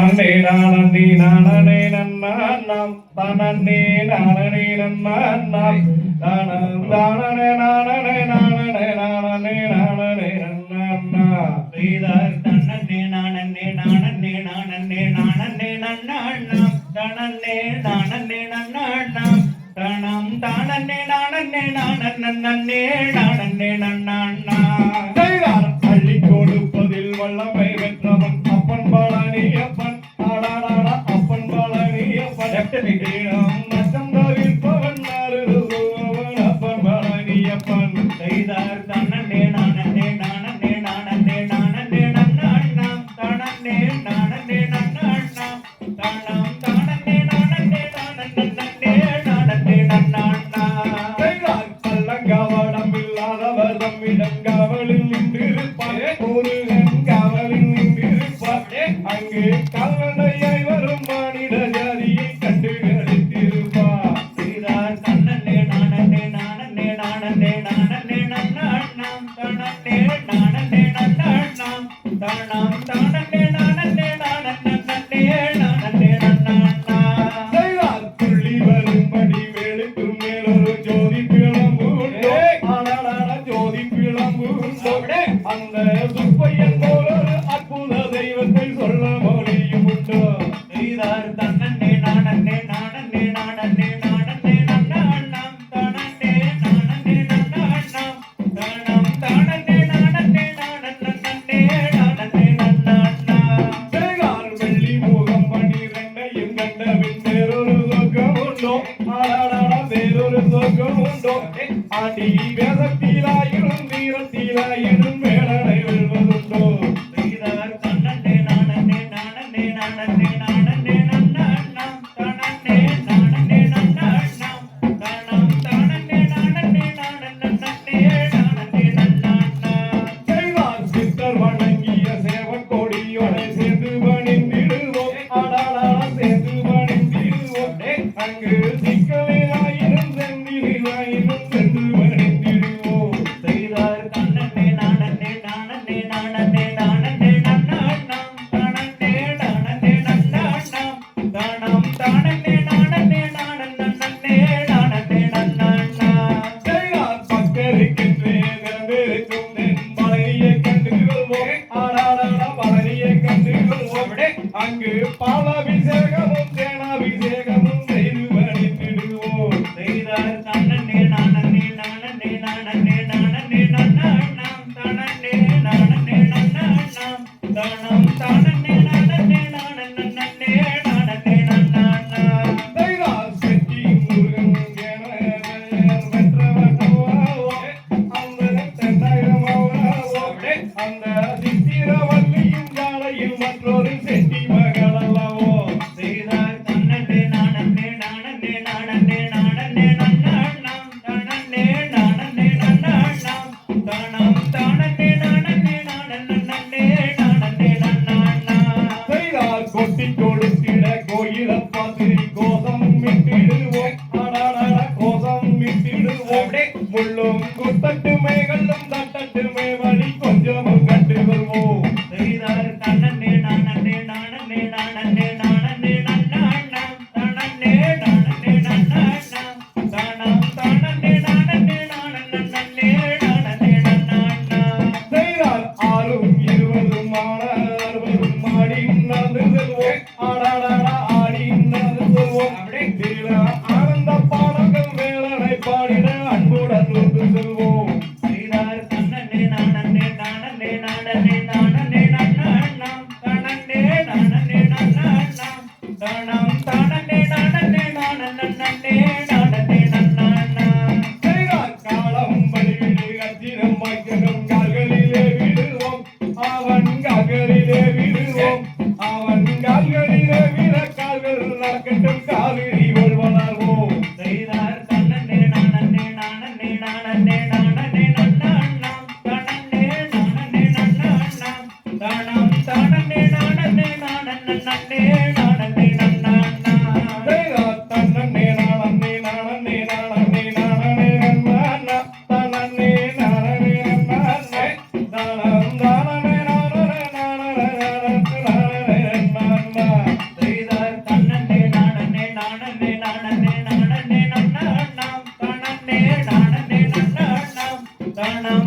நன்னே நானே நானே நன்னாம் தனன்னே நானே நன்னாம் தானம் தானனே நானே நானே நானே நானே நன்னா ஸ்ரீதர் தன்னே நானே நானே நானே நானே நன்னாம் தனன்னே நானே நன்னாம் தனம் தானன்னே நானே நானே நானே நன்னா அள்ளி கொடுப்பதில் வல்லமை வென்றவன் அப்பன் பழனியப்பன் ஆடாடாடா அப்பன் பழனியப்பன் நச்சம் தவிர்ப்பவன் அப்பன் பழனியப்பன் ஸ்ரீதர் தன்னே நானே நானே நானே நானே நன்னாம் தனன்னே நானே நன்னாம் தனம் தானன்னே நானே நானே நன்னா பல்லங்கவடம் இல்லாதவர் தம்மிடம் காவலில் நின்றிருப்பார் முருகன் காவலில் நின்றிருப்பார் அங்கு கால்நடையாய் வரும் மானிட ஜாதியை கண்டு கழித்திருப்பார் ஸ்ரீதர் தன்னே நானே நானே நானே நானே நன்னாம் தனன்னே நானே நன்னாம் தனம் தானன்னே நானே நானே நன்னா துள்ளி வரும்படி வேலுக்கு மேலொரு ஜோதி பிளம்புண்டோ ஜோதி பிளம்புண்டோ அந்த சுப்பையன் போல ஒரு அற்புத தெய்வத்தை சொல்ல மொழியும் உண்டோ ஸ்ரீதர் தன்னே நானே நானே நானே நானே நன்னாம் தனன்னே நானே நன்னாம் தனம் தானன்னே நானே நானே நன்னா வெள்ளி முகம் பன்னிரண்டையும் கண்டபின் வேறொரு சொர்க்கம் உண்டோ வேறொரு சொர்க்கம் உண்டோ ஆண்டி வேதத்திலாயினும் வீரத்திலாயினும் வேடனை வெல்வதுண்டோ ஸ்ரீதர் தன்னே நானே நானே நானே நானே நன்னாம் தனன்னே நானே நன்னாம் தனம் தானன்னே நானே நானே நன்னா சித்தர் வணங்கிய சேவன் கொடியோனை சேர்ந்து பணிந்திடுவோம் சேர்ந்து பணிந்திடுவோம் அங்கு சிக்கலிலாயினும் செந்திலாயினும் சென்று பணிந்திடுவோம் ஸ்ரீதர் தன்னே நானே நானே நானே நானே நன்னாம் தனன்னே நானே நன்னாம் தனம் தானன்னே நானே நானே நன்னா பக்கருக்கின்றே திறந்திருக்கும் தென் பழனியை கண்டு கொள்வோம் பழனியை கண்டு கொள்வோம் அங்கு பாலாபிஷேகமும் தேனாபிஷேகமும் செய்து பணிந்திடுவோம் ஸ்ரீதர் தன்னே நானே நானே நானே நானே நன்னாம் தனன்னே நானே நன்னாம் தனம் தானன்னே நானே நானே நன்னா செட்டி முருகன் அந்த சித்திரவல்லியும் ஜாலையில் மற்றொரு செட்டி மகள் அல்லவோ ஸ்ரீதர் தன்னே நானே நானே நானே நானே நன்னாம் தனன்னே நானே நன்னாம் தனம் தானன்னே நானே நானே நன்னா கொட்டி கொடுத்திட கோயிலப்பா திரி கோசம் விட்டிடுவோம் கோசம் விட்டிடுவோம் முள்ளும் குத்தட்டுமே கல்லும் தட்டட்டுமே வழி கொஞ்சமும் கட்டு வருவோம் ஸ்ரீதர் தன்னே நானே நானே நானே நானே நன்னாம் தனன்னே நானே நன்னாம் தனம் தானன்னே நானே நானே நன்னா ஆறும் 20 60 மாடி நடந்து செல்வோம் ஆடி நடந்து செல்வோம் ஆனந்த பாடங்கள் வேலனை பாடிட அன்புடன் வந்து செல்வோம் ஸ்ரீதர் தன்னே நானே நானே நானே நானே நன்னாம் தனன்னே நானே நன்னாம் தனம் தானன்னே நானே நானே நன்னா காலம் வழிவிடு அச்சிரம் வைக்கணும் கால்களிலே விடுவோம் அவன் கால்களிலே விடுவோம் அவன் கால்களிலே விட கால்கள் நடக்கட்டும் காவிரி வளர்வோம் ஸ்ரீதர் தன்னே நானே நானே நானே நானே நன்னாம் தனன்னே நானே நன்னாம் தனம் தானன்னே நானே நானே நன்னா தன்னே நானே நானே நானே நானே நன்னா தன்னே நானே நானே தானம் தானே நானே நானே நானே நானே தானம்